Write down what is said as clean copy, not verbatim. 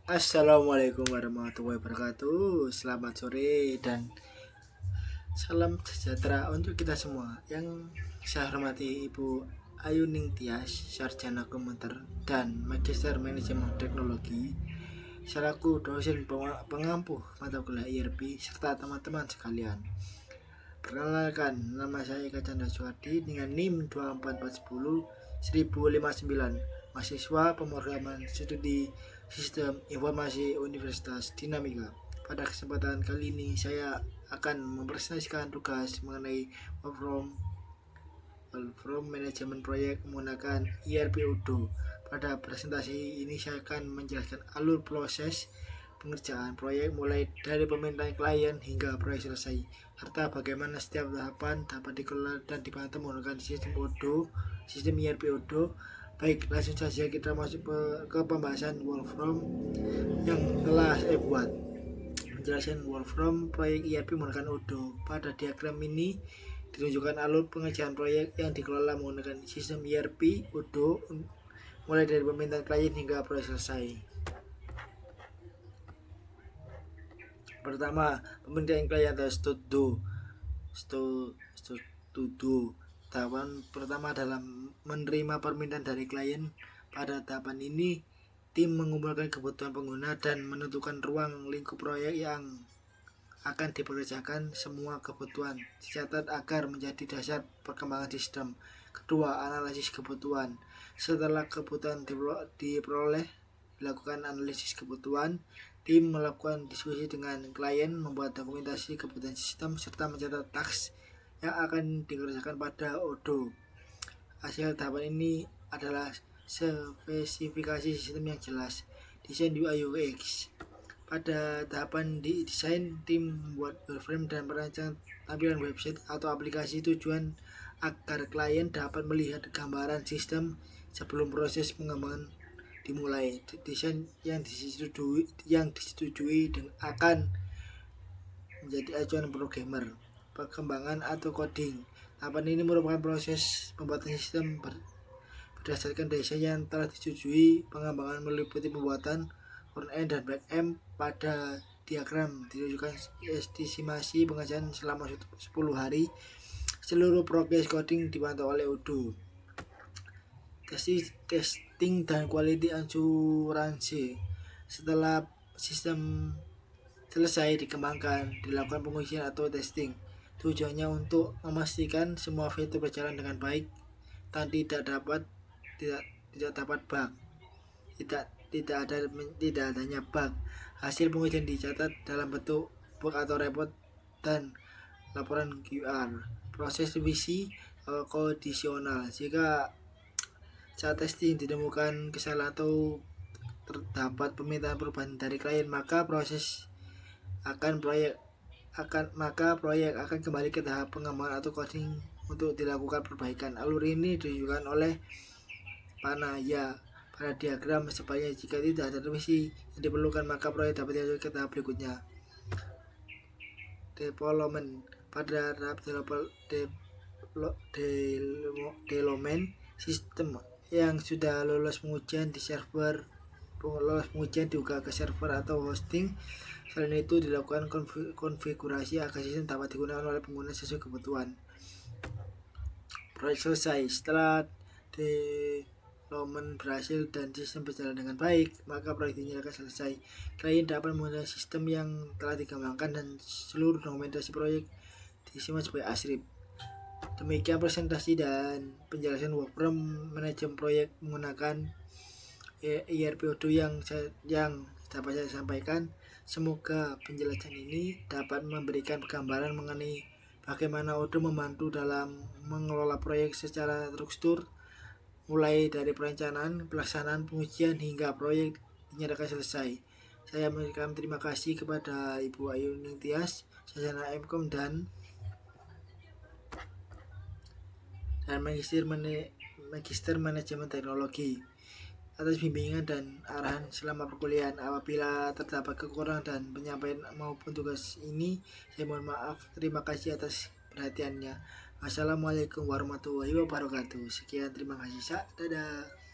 Assalamualaikum warahmatullahi wabarakatuh. Selamat sore dan salam sejahtera untuk kita semua. Yang saya hormati Ibu Ayu Ningtyas, Sarjana Komputer dan Magister Manajemen Teknologi, selaku dosen pengampu mata kuliah IRP serta teman-teman sekalian. Perkenalkan, nama saya Eka Chandra Suwardi dengan NIM 24410 mahasiswa pemrograman studi Sistem Informasi Universitas Dinamika. Pada kesempatan kali ini saya akan mempresentasikan tugas mengenai work from manajemen proyek menggunakan ERP Odoo. Pada presentasi ini saya akan menjelaskan alur proses pengerjaan proyek mulai dari permintaan klien hingga proyek selesai, serta bagaimana setiap tahapan dapat dikelola dan dibantu menggunakan sistem ERP Odoo. Baik, langsung saja kita masuk ke pembahasan workflow yang telah saya buat. Menjelaskan workflow proyek ERP menggunakan Odoo. Pada diagram ini ditunjukkan alur pengerjaan proyek yang dikelola menggunakan sistem ERP Odoo mulai dari permintaan klien hingga proyek selesai. Pertama, permintaan klien atau studio. Tahapan pertama adalah menerima permintaan dari klien. Pada tahapan ini, tim mengumpulkan kebutuhan pengguna dan menentukan ruang lingkup proyek yang akan dipekerjakan. Semua kebutuhan dicatat agar menjadi dasar perkembangan sistem. Kedua, analisis kebutuhan. Setelah kebutuhan diperoleh, dilakukan analisis kebutuhan. Tim melakukan diskusi dengan klien, membuat dokumentasi kebutuhan sistem, serta mencatat task yang akan dikerjakan pada Odoo. Hasil tahapan ini adalah spesifikasi sistem yang jelas, desain UI UX. Pada tahapan di desain, tim membuat wireframe dan merancang tampilan website atau aplikasi tujuan agar klien dapat melihat gambaran sistem sebelum proses pengembangan dimulai. Desain yang disetujui dan akan menjadi acuan programmer. Perkembangan atau coding. Tahapan ini merupakan proses pembuatan sistem berdasarkan desain yang telah disetujui. Pengembangan meliputi pembuatan front-end dan back-end. Pada diagram ditunjukkan estimasi pengerjaan selama 10 hari. Seluruh progres coding dipantau oleh Odoo. Testing dan quality assurance. Setelah sistem selesai dikembangkan, dilakukan pengujian atau testing. Tujuannya untuk memastikan semua fitur berjalan dengan baik dan tidak dapat bug. Tidak adanya bug. Hasil pengujian dicatat dalam bentuk bug atau report dan laporan QR. Proses revisi kondisional. Jika saat testing ditemukan kesalahan atau terdapat permintaan perubahan dari klien, maka proyek akan kembali ke tahap pengembangan atau coding untuk dilakukan perbaikan. Alur ini ditunjukkan oleh panaya pada diagram. Sebaliknya, jika tidak ada revisi yang diperlukan, maka proyek dapat dilanjutkan ke tahap berikutnya. Development. Pada tahap development, sistem yang sudah lolos pengujian diunggah ke server atau hosting. Selain itu dilakukan konfigurasi agar sistem dapat digunakan oleh pengguna sesuai kebutuhan. Proyek selesai. Setelah development berhasil dan sistem berjalan dengan baik, maka proyek dinyatakan selesai. Klien dapat menggunakan sistem yang telah dikembangkan dan seluruh dokumentasi proyek disimpan sebagai arsip. Demikian presentasi dan penjelasan workflow manajemen proyek menggunakan ERP Odoo yang dapat saya sampaikan. Semoga penjelasan ini dapat memberikan gambaran mengenai bagaimana Odoo membantu dalam mengelola proyek secara terstruktur, mulai dari perencanaan, pelaksanaan, pengujian hingga proyek dinyatakan selesai. Saya mengucapkan terima kasih kepada Ibu Ayu Ningtyas, sarjana MKom dan Magister Manajemen Teknologi atas bimbingan dan arahan selama perkuliahan. Apabila terdapat kekurangan dan penyampaian maupun tugas ini, saya mohon maaf. Terima kasih atas perhatiannya. Wassalamualaikum warahmatullahi wabarakatuh. Sekian, terima kasih. Dadah.